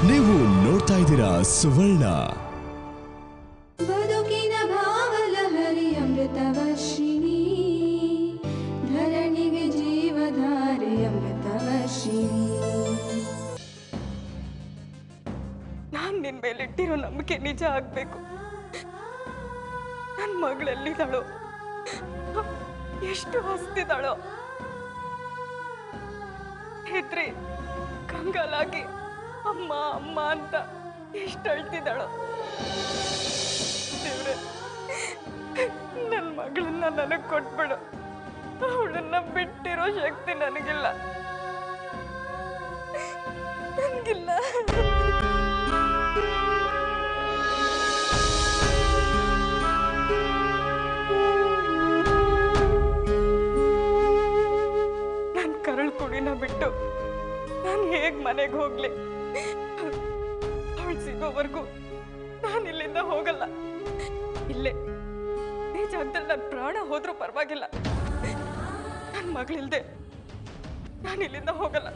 ನೀವು ನೋಡ್ತಾ ಇದ್ದೀರಾ ಸುವರ್ಣ. ಬದುಕಿನ ಭಾವಲಹರಿ ಅಮೃತವರ್ಷಿಣಿ, ಧರಣಿಗೆ ಜೀವಧಾರೆ ಅಮೃತವರ್ಷಿಣಿ. ನಾನು ನಿನ್ನ ಮೇಲಿಟ್ಟಿರೋ ನಂಬಿಕೆ ನಿಜ ಆಗ್ಬೇಕು. ನನ್ನ ಮಗಳೆಲ್ಲಿದ್ದಾಳೋ, ಎಷ್ಟು ಹಸ್ತಿದ್ದಾಳೋ, ಹೆದ್ರಿ ಕಂಗಾಲಾಗಿ ಅಮ್ಮ ಅಮ್ಮ ಅಂತ ಎಷ್ಟು ಅಳ್ತಿದ್ದಾಳೋ. ದೇವ್ರೆ, ನನ್ನ ಮಗಳನ್ನ ನನಗೆ ಕೊಟ್ಬಿಡು. ಅವಳನ್ನ ಬಿಟ್ಟಿರೋ ಶಕ್ತಿ ನನಗಿಲ್ಲ. ನನ್ನ ಕರಳು ಕುಡಿನ ಬಿಟ್ಟು ನಾನು ಹೇಗೆ ಮನೆಗೆ ಹೋಗ್ಲಿ? ಅವಳು ಸಿಗೋವರೆಗೂ ನಾನು ಇಲ್ಲಿಂದ ಹೋಗಲ್ಲ. ಇಲ್ಲೇ ಈ ಜಾಗದಲ್ಲಿ ನನ್ನ ಪ್ರಾಣ ಹೋದ್ರೂ ಪರವಾಗಿಲ್ಲ. ನನ್ನ ಮಗಳಿಲ್ದೆ ನಾನು ಇಲ್ಲಿಂದ ಹೋಗಲ್ಲ.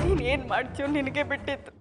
ನೀನೇನ್ ಮಾಡ್ತೀಯೋ ನಿನಗೆ ಬಿಟ್ಟಿತ್ತು.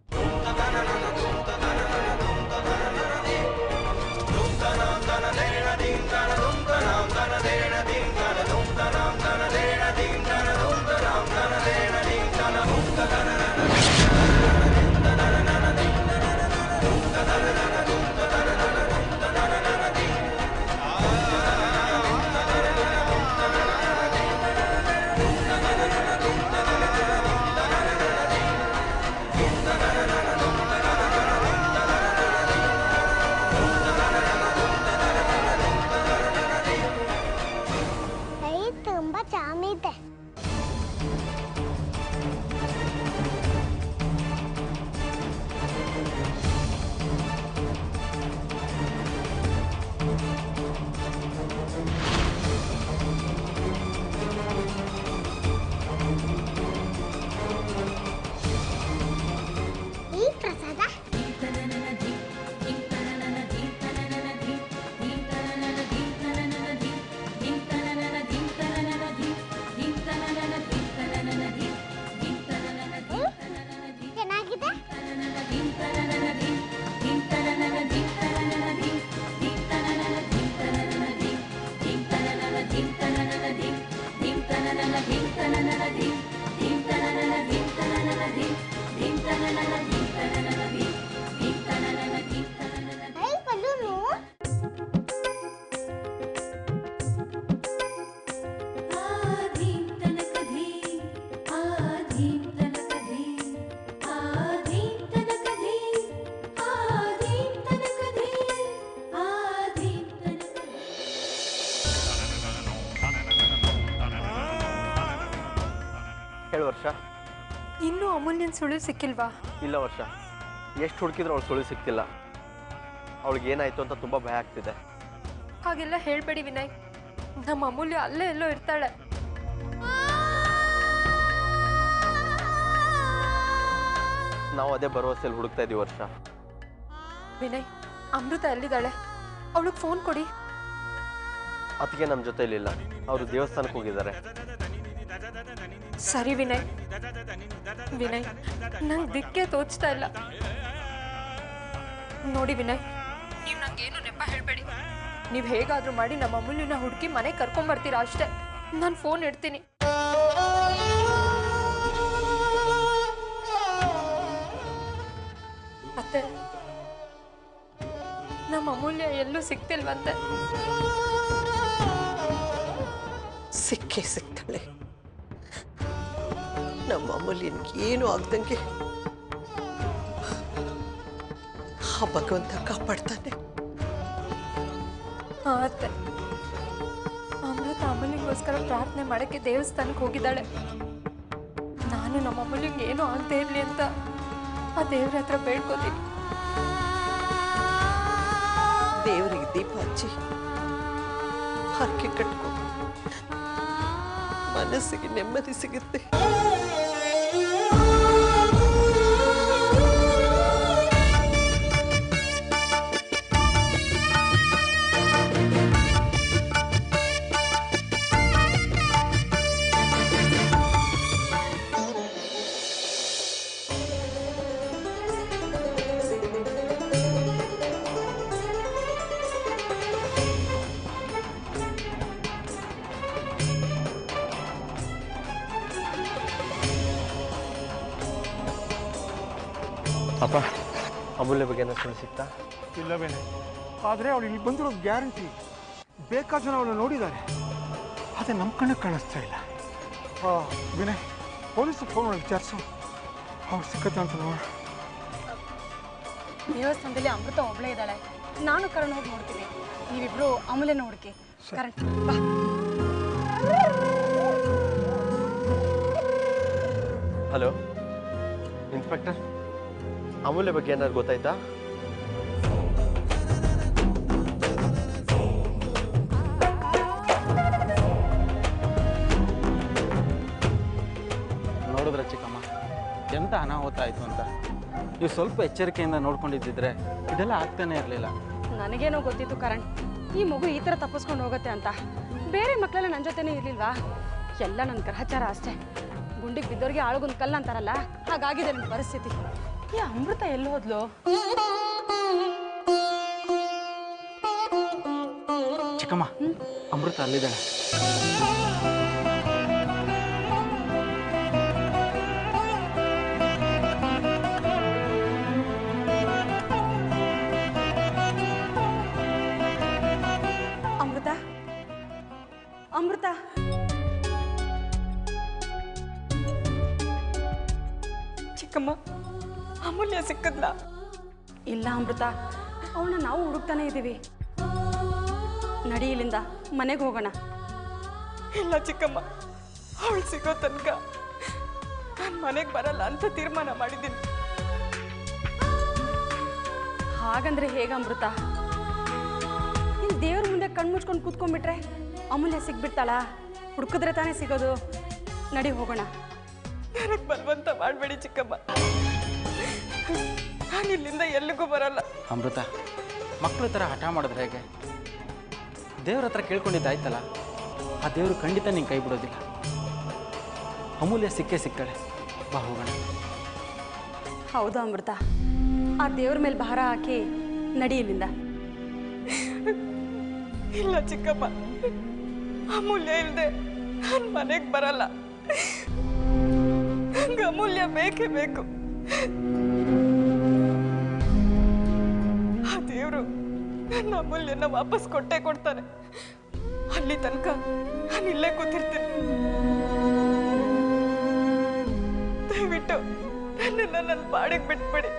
ವರ್ಷ ಇನ್ನೂ ಅಮೂಲ್ಯನ ಸುಳಿವು ಸಿಕ್ಕಿಲ್ವಾ? ಇಲ್ಲ ವರ್ಷ, ಎಷ್ಟು ಹುಡುಕಿದ್ರು ಅವಳು ಸುಳಿವು ಸಿಕ್ತಿಲ್ಲ. ಅವಳಿಗೆ ಏನಾಯ್ತು ಅಂತ ತುಂಬಾ ಭಯ ಆಗ್ತಿದೆ. ಹಾಗೆಲ್ಲ ಹೇಳ್ಬೇಡಿ ವಿನಯ್, ನಮ್ಮ ಅಮೂಲ್ಯ ಅಲ್ಲೇ ಎಲ್ಲೋ ಇರ್ತಾಳೆ. ನಾವು ಅದೇ ಭರವಸೆಯಲ್ಲಿ ಹುಡುಕ್ತಾ ಇದೀವಿ ವರ್ಷ. ವಿನಯ್, ಅಮೃತ ಎಲ್ಲಿದ್ದಾಳೆ? ಅವಳಿಗೆ ಫೋನ್ ಕೊಡಿ. ಅದಕ್ಕೆ ನಮ್ಮ ಜೊತೆಲಿಲ್ಲ, ಅವರು ದೇವಸ್ಥಾನಕ್ಕೆ ಹೋಗಿದ್ದಾರೆ. ಸರಿ ವಿನಯ್. ವಿನಯ್, ನಂಗೆ ದಿಕ್ಕೆ ತೋಚ್ತಾ ಇಲ್ಲ. ನೋಡಿ ವಿನಯ್, ನೀವು ನಂಗೇನು ನೆಪ ಹೇಳ್ಬೇಡಿ. ನೀವು ಹೇಗಾದ್ರೂ ಮಾಡಿ ನಮ್ಮ ಅಮೂಲ್ಯನ ಹುಡುಕಿ ಮನೆಗೆ ಕರ್ಕೊಂಬರ್ತೀರಾ ಅಷ್ಟೇ. ನಾನು ಫೋನ್ ಇಡ್ತೀನಿ. ಅತ್ತೆ, ನಮ್ಮ ಅಮೂಲ್ಯ ಎಲ್ಲೂ ಸಿಕ್ತಿಲ್ವಂತೆ. ಸಿಕ್ಕೇ ಸಿಗ್ತಾಳೆ. ನಮ್ಮ ಅಮೂಲ್ಯನಿಗೆ ಏನು ಆಗ್ದಂಗೆ ಆ ಭಗವಂತ ಕಾಪಾಡ್ತಾನೆ. ಅತ್ತೆ, ಅಮೃತ ಅಮೂಲ್ಯಗೋಸ್ಕರ ಪ್ರಾರ್ಥನೆ ಮಾಡಕ್ಕೆ ದೇವಸ್ಥಾನಕ್ಕೆ ಹೋಗಿದ್ದಾಳೆ. ನಾನು ನಮ್ಮ ಅಮೂಲ್ಯಂಗೆ ಏನೂ ಆಗದೆ ಇರಲಿ ಅಂತ ಆ ದೇವ್ರ ಹತ್ರ ಬೇಡ್ಕೋತೀನಿ. ದೇವರಿಗೆ ದೀಪ ಹಚ್ಚಿ ಹರಕೆ ಕಟ್ಕೊ, ಮನಸ್ಸಿಗೆ ನೆಮ್ಮದಿ ಸಿಗುತ್ತೆ. ಅಪ್ಪ ಅಮೂಲ್ಯ ಬಗ್ಗೆ ಏನಾದ್ರು ಸುಳ್ಳು ಸಿಗ್ತಾ? ಇಲ್ಲವೇನೆ, ಆದರೆ ಅವಳು ಇಲ್ಲಿ ಬಂದಿರೋದು ಗ್ಯಾರಂಟಿ. ಬೇಕಾದ ಜನ ಅವಳು ನೋಡಿದ್ದಾರೆ, ಅದೇ ನಮ್ಮ ಕಣ್ಣಿಗೆ ಕಾಣಿಸ್ತಾ ಇಲ್ಲ. ವಿನಯ್, ಪೊಲೀಸ್ ಫೋನ್ ಮಾಡಿ ವಿಚಾರಿಸು, ಅವ್ರು ಸಿಕ್ಕತ್ತೆ ಅಂತ ನೋಡ. ದೇವಸ್ಥಾನದಲ್ಲಿ ಅಮೃತ ಒಬ್ಳೇ ಇದ್ದಾಳೆ. ನಾನು ಕರಣ್ ಹೋಗಿ ನೋಡ್ತೀನಿ, ನೀವಿಬ್ರು ಅಮೂಲ್ಯನ ಹುಡುಕಿ. ಕರೆಕ್ಟ್, ಬಾ. ಹಲೋ ಇನ್ಸ್ಪೆಕ್ಟರ್, ಅಮೂಲ್ಯ ಬಗ್ಗೆ ಏನಾದ್ರು ಗೊತ್ತಾಯ್ತಾ? ನೋಡಿದ್ರೆ ಚಿಕ್ಕಮ್ಮ, ಎಂಥ ಅನಾಹುತ ಆಯಿತು ಅಂತ. ನೀವು ಸ್ವಲ್ಪ ಎಚ್ಚರಿಕೆಯಿಂದ ನೋಡ್ಕೊಂಡಿದ್ದಿದ್ರೆ ಇದೆಲ್ಲ ಆಗ್ತಾನೆ ಇರಲಿಲ್ಲ. ನನಗೇನೋ ಗೊತ್ತಿತ್ತು ಕರಣ್, ಈ ಮಗು ಈ ಥರ ತಪ್ಪಿಸ್ಕೊಂಡು ಹೋಗುತ್ತೆ ಅಂತ. ಬೇರೆ ಮಕ್ಕಳೆಲ್ಲ ನನ್ನ ಜೊತೆನೇ ಇರಲಿಲ್ವಾ? ಎಲ್ಲ ನನ್ನ ಗ್ರಹಚಾರ ಅಷ್ಟೇ. ಗುಂಡಿಗೆ ಬಿದ್ದವ್ರಿಗೆ ಆಳುಗೊಂದು ಕಲ್ಲು ಅಂತಾರಲ್ಲ, ಹಾಗಾಗಿದೆ ನನ್ನ ಪರಿಸ್ಥಿತಿ. ಈ ಅಮೃತ ಎಲ್ಲಿ ಹೋದ್ಲು? ಚಿಕ್ಕಮ್ಮ, ಅಮೃತ ಅಲ್ಲಿದ್ದಾಳೆ. ಅಮೃತ, ಅಮೃತ, ಚಿಕ್ಕಮ್ಮ, ಅಮೂಲ್ಯ ಸಿಕ್ಕದ್ಲ? ಇಲ್ಲ ಅಮೃತ, ಅವಳನ್ನ ನಾವು ಹುಡುಕ್ತಾನೆ ಇದ್ದೀವಿ. ನಡಿ ಇಲ್ಲಿಂದ, ಮನೆಗೆ ಹೋಗೋಣ. ಇಲ್ಲ ಚಿಕ್ಕಮ್ಮ, ಅವಳು ಸಿಗೋ ತನಕ ನಾನು ಮನೆಗೆ ಬರಲ್ಲ ಅಂತ ತೀರ್ಮಾನ ಮಾಡಿದ್ದೀನಿ. ಹಾಗಂದ್ರೆ ಹೇಗ ಅಮೃತ? ನೀನು ದೇವ್ರ ಮುಂದೆ ಕಣ್ಣು ಮುಚ್ಕೊಂಡು ಕೂತ್ಕೊಂಡ್ಬಿಟ್ರೆ ಅಮೂಲ್ಯ ಸಿಗ್ಬಿಡ್ತಾಳ? ಹುಡುಕಿದ್ರೆ ತಾನೇ ಸಿಗೋದು. ನಡಿ ಹೋಗೋಣ. ನನಗೆ ಬಲವಂತ ಮಾಡಬೇಡಿ ಚಿಕ್ಕಮ್ಮ, ನಾನು ಇಲ್ಲಿಂದ ಎಲ್ಲಿಗೂ ಬರಲ್ಲ. ಅಮೃತ, ಮಕ್ಕಳ ಥರ ಹಠ ಮಾಡಿದ್ರೆ ಹೇಗೆ? ದೇವ್ರ ಹತ್ರ ಕೇಳ್ಕೊಂಡಿದ್ದಾಯ್ತಲ್ಲ, ಆ ದೇವರು ಖಂಡಿತ ನಿಂಗೆ ಕೈ ಬಿಡೋದಿಲ್ಲ. ಅಮೂಲ್ಯ ಸಿಕ್ಕೇ ಸಿಗ್ತಾಳೆ, ಬಾ ಹೋಗೋಣ. ಹೌದಾ ಅಮೃತ? ಆ ದೇವ್ರ ಮೇಲೆ ಭಾರ ಹಾಕಿ ನಡಿ ಇಲ್ಲಿಂದ. ಇಲ್ಲ ಚಿಕ್ಕಮ್ಮ, ಅಮೂಲ್ಯ ಇಲ್ಲದೆ ನಾನು ಮನೆಗೆ ಬರಲ್ಲ. ನಂಗೆ ಅಮೂಲ್ಯ ಬೇಕೇ ಬೇಕು. ಆ ದೇವರು ನನ್ನ ಅಮೂಲ್ಯನ ವಾಪಸ್ ಕೊಟ್ಟೇ ಕೊಡ್ತಾನೆ. ಅಲ್ಲಿ ತನಕ ನಾನು ಇಲ್ಲೇ ಕೂತಿರ್ತೀನಿ. ದಯವಿಟ್ಟು ನನ್ನನ್ನು ನನ್ನ ಪಾಡಿಗೆ ಬಿಟ್ಬಿಡಿ.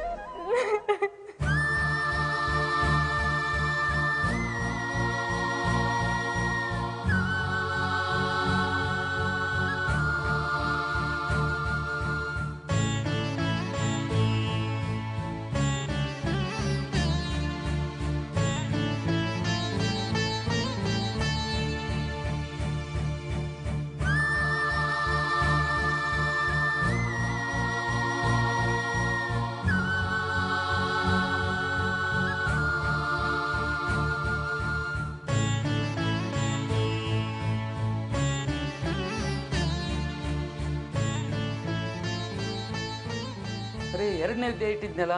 ಅರೆ, ಎರಡನೇ ಡೇಟ್ ಇದ್ನಲ್ಲ,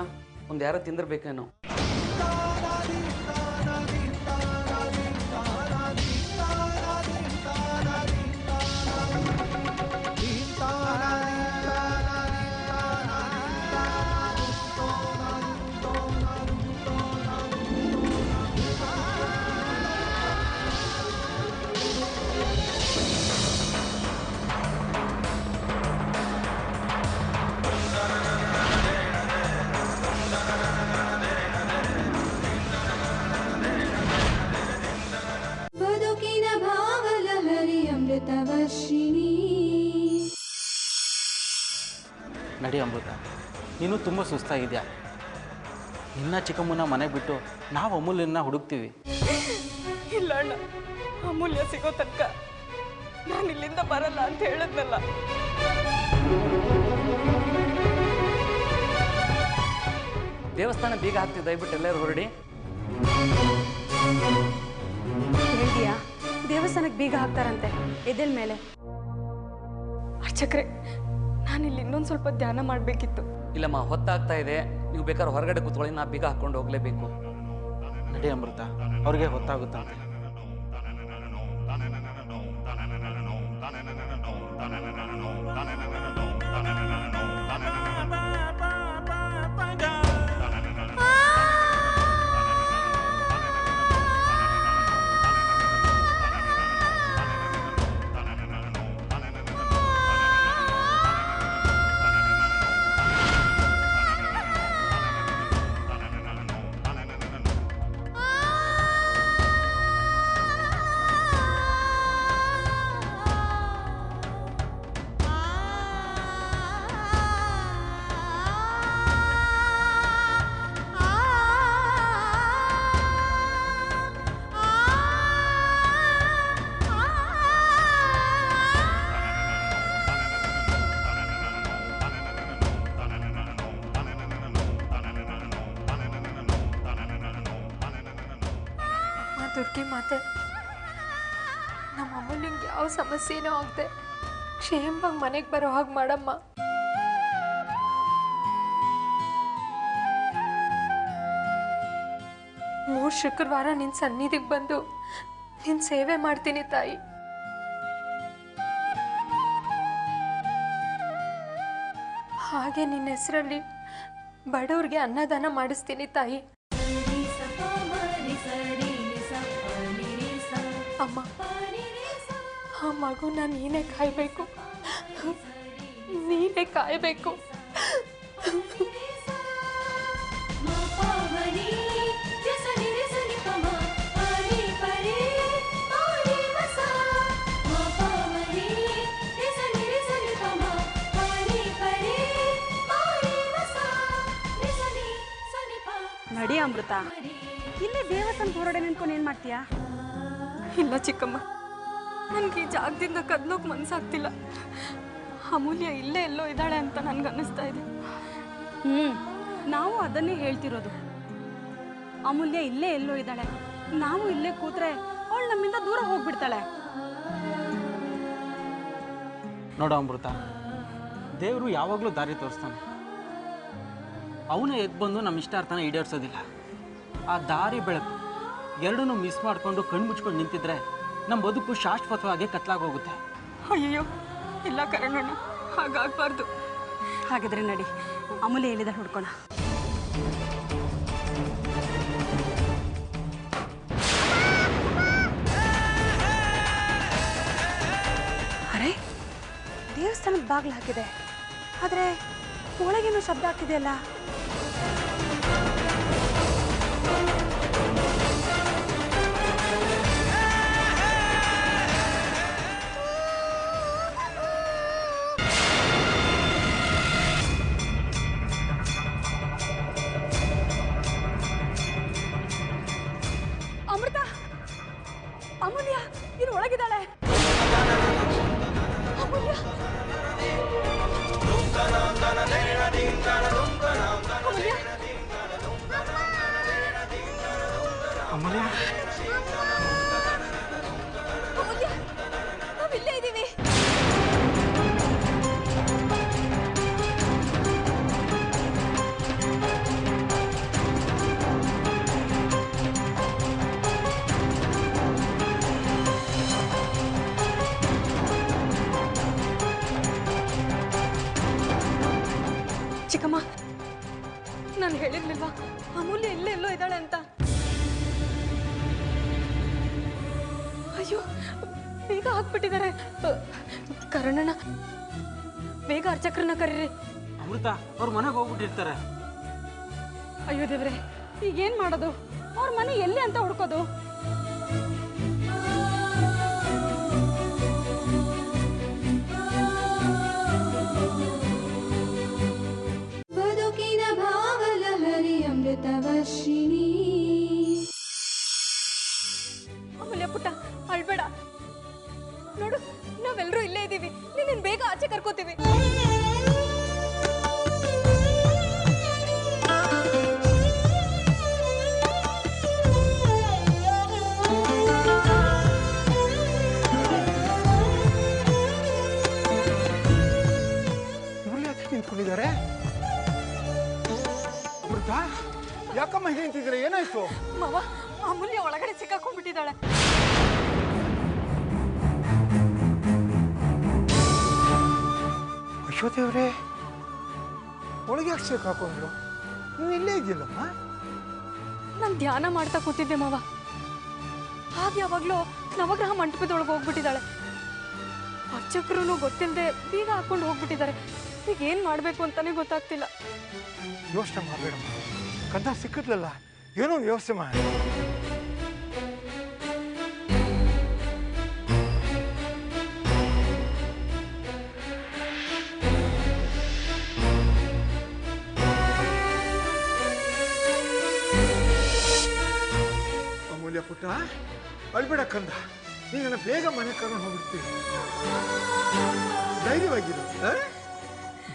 ಒಂದು ಯಾರೋ ತಿಂದಿರ್ಬೇಕೇನೋ. ಬದುಕಿನ ಭಾವಲಹರಿ ಅಮೃತವರ್ಷಿಣಿ. ನಡಿ ಅಮೃತ, ನೀನು ತುಂಬ ಸುಸ್ತಾಗಿದ್ಯಾ. ನಿನ್ನ ಚಿಕ್ಕಮ್ಮನ ಮನೆಗೆ ಬಿಟ್ಟು ನಾವು ಅಮೂಲ್ಯನ ಹುಡುಕ್ತೀವಿ. ಇಲ್ಲ ಅಣ್ಣ, ಅಮೂಲ್ಯ ಸಿಗೋ ತನಕ ನಾನು ಇಲ್ಲಿಂದ ಬರಲ್ಲ ಅಂತ ಹೇಳಿದ್ನಲ್ಲ. ದೇವಸ್ಥಾನ ಬೀಗ ಹಾಕ್ತಿದ್ದ, ದಯವಿಟ್ಟು ಎಲ್ಲರೂ ಹೊರಡಿ. ಹೇಳ್ತೀಯಾ? ದೇವಸ್ಥಾನಕ್ಕೆ ಬೀಗ ಹಾಕ್ತಾರಂತೆ ಎದೆಲ್ ಮೇಲೆ. ಅರ್ಚಕ್ರೆ, ನಾನು ಇಲ್ಲಿ ಇನ್ನೊಂದು ಸ್ವಲ್ಪ ಧ್ಯಾನ ಮಾಡಬೇಕಿತ್ತು. ಇಲ್ಲಮ್ಮ, ಹೊತ್ತಾಗ್ತಾ ಇದೆ, ನೀವು ಬೇಕಾದ್ರೆ ಹೊರಗಡೆ ಕೂತ್ಕೊಳ್ಳಿ, ನಾ ಬೀಗ ಹಾಕ್ಕೊಂಡು ಹೋಗಲೇಬೇಕು. ನಡಿ ಅಮೃತ, ಅವ್ರಿಗೆ ಹೊತ್ತಾಗುತ್ತಂತೆ. ಗ ದುರ್ಗಿ ಮಾತೆ, ನಮ್ಮ ಅಮೂಲ್ಯಂಗೆ ಯಾವ ಸಮಸ್ಯೆನೂ ಆಗದೆ ಕ್ಷೇಮವಾಗಿ ಮನೆಗೆ ಬರೋ ಹಾಗೆ ಮಾಡಮ್ಮ. ಮೂರು ಶುಕ್ರವಾರ ನಿನ್ನ ಸನ್ನಿಧಿಗೆ ಬಂದು ನಿನ್ನ ಸೇವೆ ಮಾಡ್ತೀನಿ ತಾಯಿ. ಹಾಗೆ ನಿನ್ನ ಹೆಸರಲ್ಲಿ ಬಡವ್ರಿಗೆ ಅನ್ನದಾನ ಮಾಡಿಸ್ತೀನಿ ತಾಯಿ. ಅಮ್ಮ, ಆ ಮಗುನ ನೀನೇ ಕಾಯಬೇಕು, ನೀನೇ ಕಾಯಬೇಕು. ನಡಿ ಅಮೃತ, ಇಲ್ಲೇ ದೇವಸ್ಥಾನಕ್ಕೆ ಹೊರಡೆ ನಿಂತ್ಕೊಂಡು ಏನು ಮಾಡ್ತೀಯಾ? ಇಲ್ಲ ಚಿಕ್ಕಮ್ಮ, ನನಗೆ ಈ ಜಾಗದಿಂದ ಕದ್ಲೋಕೆ ಮನಸ್ಸಾಗ್ತಿಲ್ಲ. ಅಮೂಲ್ಯ ಇಲ್ಲೇ ಎಲ್ಲೋ ಇದ್ದಾಳೆ ಅಂತ ನನಗನ್ನಿಸ್ತಾ ಇದೆ. ನಾವು ಅದನ್ನೇ ಹೇಳ್ತಿರೋದು. ಅಮೂಲ್ಯ ಇಲ್ಲೇ ಎಲ್ಲೋ ಇದ್ದಾಳೆ, ನಾವು ಇಲ್ಲೇ ಕೂತ್ರೆ ಅವಳು ನಮ್ಮಿಂದ ದೂರ ಹೋಗ್ಬಿಡ್ತಾಳೆ. ನೋಡು ಅಮೃತ, ದೇವರು ಯಾವಾಗಲೂ ದಾರಿ ತೋರಿಸ್ತಾನೆ. ಅವನೇ ಎದ್ದು ಬಂದು ನಮ್ಮ ಇಷ್ಟಾರ್ಥನ ಈಡೇರಿಸೋದಿಲ್ಲ. ಆ ದಾರಿ ಬೆಳಕು ಎರಡನ್ನೂ ಮಿಸ್ ಮಾಡಿಕೊಂಡು ಕಣ್ಣು ಮುಚ್ಕೊಂಡು ನಿಂತಿದ್ರೆ ನಮ್ಮ ಬದುಕು ಶಾಶ್ವತವಾಗಿ ಕತ್ಲಾಗೋಗುತ್ತೆ. ಅಯ್ಯೋ ಇಲ್ಲ ಕರಣಣ್ಣ, ಹಾಗಾಗಬಾರ್ದು. ಹಾಗಿದ್ರೆ ನಡಿ, ಅಮೂಲ್ಯ ಎಲ್ಲಿದೆ ಹುಡ್ಕೋಣ. ಅರೆ, ದೇವಸ್ಥಾನದ ಬಾಗಿಲು ಹಾಕಿದೆ, ಆದರೆ ಒಳಗೇನೋ ಶಬ್ದ ಆಗ್ತಿದೆಯಲ್ಲ. ಅಮೃತ, ಅಮೂಲ್ಯ ಇಲ್ಲಿ ಒಳಗಿದ್ದಾಳೆ. ಅಮೂಲ್ಯ, ಅಮೂಲ್ಯ, ಅಮೂಲ್ಯ, ನಾವಿಲ್ಲೇ ಇದ್ದೀವಿ. ಚಿಕ್ಕಮ್ಮ, ನಾನು ಹೇಳಿರ್ಲಿಲ್ವಾ ಅಮೂಲ್ಯ ಇಲ್ಲೇ ಎಲ್ಲೋ ಇದ್ದಾಳೆ ಅಂತ? ಅಯ್ಯೋ, ಬೇಗ ಹಾಕ್ಬಿಟ್ಟಿದ್ದಾರೆ. ಕರಣಣ್ಣ, ಬೇಗ ಅರ್ಚಕ್ರನ್ನ ಕರೀರಿ. ಅಮೃತ, ಅವ್ರ ಮನೆಗೆ ಹೋಗ್ಬಿಟ್ಟಿರ್ತಾರೆ. ಅಯ್ಯೋ ದೇವ್ರೆ, ಈಗೇನು ಮಾಡೋದು? ಅವ್ರ ಮನೆ ಎಲ್ಲಿ ಅಂತ ಹುಡ್ಕೋದು? ಬದುಕಿನ ಭಾವಲಹರಿ ಅಮೃತವರ್ಷಿಣಿ. ಅಮೂಲ್ಯ ಪುಟ್ಟ, ಅಳ್ಬೇಡ. ನೋಡು, ನಾವೆಲ್ಲರೂ ಇಲ್ಲೇ ಇದ್ದೀವಿ. ನೀನು ಬೇಗ ಆಚೆ ಕರ್ಕೋತೀವಿ. ಇವ್ರು ಯಾಕೆ ನಿಂತ್ಕೊಂಡಿದ್ದಾರೆ? ಅಮೃತ, ಯಾಕಮ್ಮ ಹೀಗೆ ನಿಂತಿದ್ರೆ? ಏನಾಯ್ತು? ಮಾವ, ಅಮೂಲ್ಯ ಒಳಗಡೆ ಸಿಕ್ಕಾಕೊಂಡ್ಬಿಟ್ಟಿದ್ದಾಳೆ. ಅಶ್ವಥೇವ್ರೆ, ಒಳಗೆ ಯಾಕೆ ಸಿಕ್ಕಾಕೊಂಡ್ರು? ನೀನು ಇಲ್ಲೇ ಇದೆಯಲ್ಲಮ್ಮ. ನಾನು ಧ್ಯಾನ ಮಾಡ್ತಾ ಕೂತಿದ್ದೆ ಮಾವ. ಹಾಗೆ ಯಾವಾಗಲೂ ನವಗ್ರಹ ಮಂಟಪದೊಳಗೆ ಹೋಗ್ಬಿಟ್ಟಿದ್ದಾಳೆ. ಅರ್ಚಕರು ಗೊತ್ತಿಲ್ಲದೆ ಬೀಗ ಹಾಕೊಂಡು ಹೋಗ್ಬಿಟ್ಟಿದ್ದಾರೆ. ಈಗ ಏನು ಮಾಡಬೇಕು ಅಂತಾನೆ ಗೊತ್ತಾಗ್ತಿಲ್ಲ. ಯೋಚನೆ ಮಾಡಬೇಡಮ್ಮ, ಕಂದ ಸಿಕ್ಕಿದ್ಲಲ್ಲ, ಏನೋ ಒಂದು ವ್ಯವಸ್ಥೆ ಮಾಡಿ. ಅಮೂಲ್ಯ ಪುಟ್ಟ, ಅಳ್ಬೇಡ ಕಂದ, ನೀನು ಬೇಗ ಮನೆ ಕರ್ಕೊಂಡು ಹೋಗ್ಬಿಡ್ತೀವಿ. ಧೈರ್ಯವಾಗಿರು,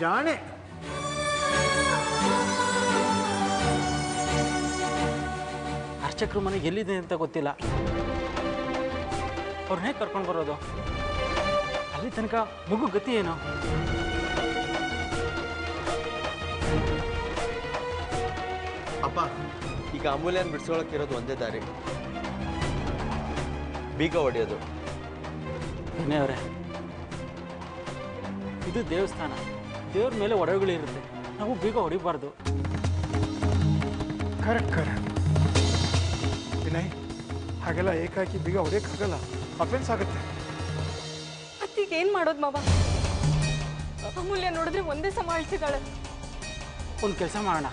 ಜಾಣೆ. ಅರ್ಚಕ್ರ ಮನೆಗೆ ಎಲ್ಲಿದೆ ಅಂತ ಗೊತ್ತಿಲ್ಲ. ಅವ್ರನ್ನ ಹೇಗೆ ಕರ್ಕೊಂಡು ಬರೋದು? ಅಲ್ಲಿ ತನಕ ಮಗು ಗತಿ ಏನು? ಅಪ್ಪ, ಈಗ ಅಮೂಲ್ಯನ ಬಿಡಿಸ್ಕೊಳಕ್ಕಿರೋದು ಒಂದೇ ದಾರಿ, ಬೀಗ ಹೊಡೆಯೋದು. ಅವರೇ, ಇದು ದೇವಸ್ಥಾನ, ದೇವ್ರ ಮೇಲೆ ಒಡವೆಗಳಿರುತ್ತೆ, ನಾವು ಬೀಗ ಹೊಡಿಬಾರ್ದು. ಕರೆಕ್ಟ್ ಕರೆಕ್ಟ್ ವಿನಯ್, ಹಾಗೆಲ್ಲ ಏಕಾಕಿ ಬೀಗ ಹೊಡೆಯೋಕ್ಕಾಗಲ್ಲ, ಅಫೆನ್ಸ್ ಆಗುತ್ತೆ. ಮತ್ತೀಗ ಏನು ಮಾಡೋದು ಮಾವ? ಅಮೂಲ್ಯ ನೋಡಿದ್ರೆ ಒಂದೇ ಸಂಭಾಳಿಸಿದಾಳೆ. ಒಂದು ಕೆಲಸ ಮಾಡೋಣ,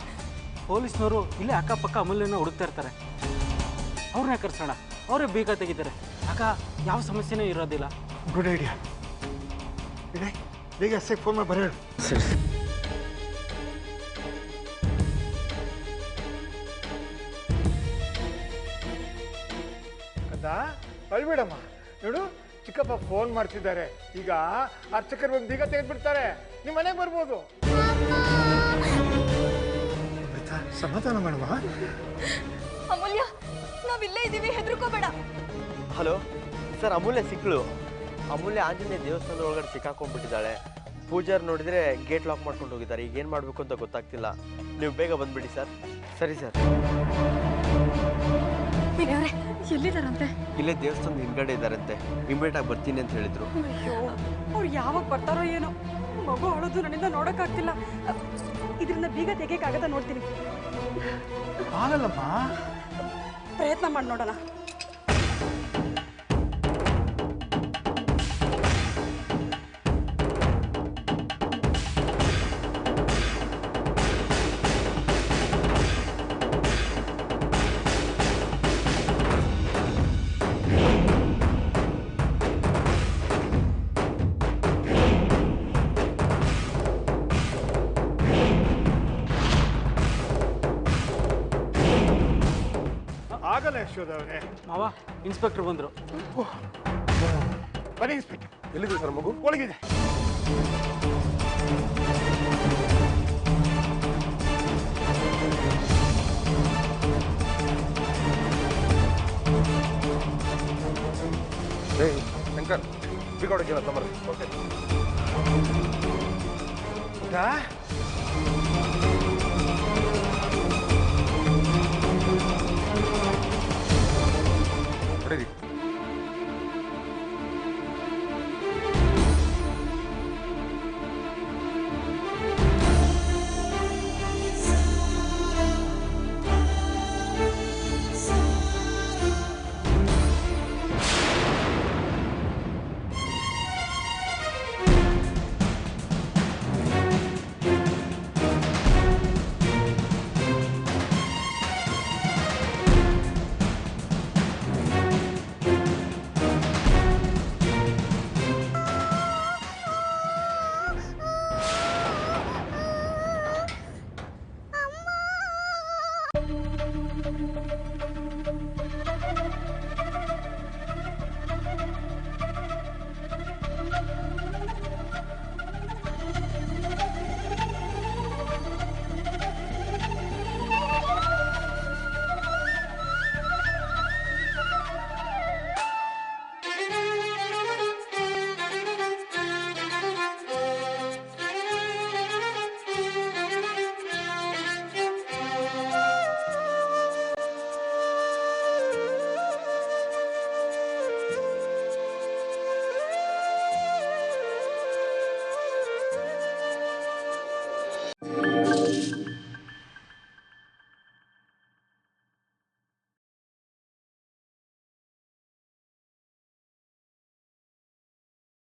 ಪೊಲೀಸ್ನವರು ಇಲ್ಲೇ ಅಕ್ಕಪಕ್ಕ ಅಮೂಲ್ಯನ ಹುಡುಕ್ತಾ ಇರ್ತಾರೆ, ಅವ್ರನ್ನ ಕರ್ಸೋಣ, ಅವರೇ ಬೀಗ ತೆಗಿತಾರೆ, ಆಗ ಯಾವ ಸಮಸ್ಯೆನೂ ಇರೋದಿಲ್ಲ. ಗುಡ್ ಐಡಿಯಾ ವಿನಯ್, ಬೇಗ ಎಸ್ಸೆಗೆ ಫೋನ್ ಮಾಡಿ ಬರೋಣ. ಸರಿ. ಕಂದ ಅಳ್ಬೇಡಮ್ಮ, ನೋಡು ಚಿಕ್ಕಪ್ಪ ಫೋನ್ ಮಾಡ್ತಿದ್ದಾರೆ, ಈಗ ಅರ್ಚಕರು ಒಂದು ಬೀಗ ತೆಗೆದ್ಬಿಡ್ತಾರೆ, ನಿಮ್ಮ ಮನೆಗೆ ಬರ್ಬೋದು. ಸಮಾಧಾನ ಮಾಡಮ್ಮ. ಅಮೂಲ್ಯ, ನಾವಿಲ್ಲೇ ಇದ್ದೀವಿ, ಹೆದರ್ಕೋಬೇಡ. ಹಲೋ ಸರ್, ಅಮೂಲ್ಯ ಸಿಕ್ಕಳು. ಅಮೂಲ್ಯ ಆಂಜನೇಯ ದೇವಸ್ಥಾನದ ಒಳಗಡೆ ಸಿಕ್ಕಾಕೊಂಡ್ಬಿಟ್ಟಿದ್ದಾಳೆ. ಪೂಜಾರ್ ನೋಡಿದ್ರೆ ಗೇಟ್ ಲಾಕ್ ಮಾಡ್ಕೊಂಡು ಹೋಗಿದ್ದಾರೆ. ಈಗ ಏನು ಮಾಡಬೇಕು ಅಂತ ಗೊತ್ತಾಗ್ತಿಲ್ಲ. ನೀವು ಬೇಗ ಬಂದ್ಬಿಡಿ ಸರ್. ಸರಿ ಸರ್. ಎಲ್ಲಿದ್ದಾರಂತೆ? ಇಲ್ಲೇ ದೇವಸ್ಥಾನದ ಹಿಂದ್ಗಡೆ ಇದ್ದಾರಂತೆ, ಇಮಿಡಿಯೇಟ್ ಆಗಿ ಬರ್ತೀನಿ ಅಂತ ಹೇಳಿದ್ರು. ಅಯ್ಯೋ, ಅವ್ರು ಯಾವಾಗ ಬರ್ತಾರೋ ಏನೋ, ಮಗು ಅಳೋದು ನನ್ನಿಂದ ನೋಡೋಕ್ಕಾಗ್ತಿಲ್ಲ. ಇದರಿಂದ ಬೀಗ ತೆಗಿಯಕ್ಕಾಗತ್ತಾ ನೋಡ್ತೀನಿ. ಆಗಲ್ಲಮ್ಮ, ಪ್ರಯತ್ನ ಮಾಡಿ ನೋಡೋಣ. ಆಗಲ್ಲ ಯಶೋದವರೇ. ಮಾವ, ಇನ್ಸ್ಪೆಕ್ಟರ್ ಬಂದರು. ಬನ್ನಿ ಇನ್ಸ್ಪೆಕ್ಟರ್. ಎಲ್ಲಿದೆ ಸರ್ ಮಗು? ಒಳಗಿದೆ. ಶಂಕರ್, ಬಿಗೋಡಿಗೆ ನಂಬರ್. ಹೊಡೀರಿ.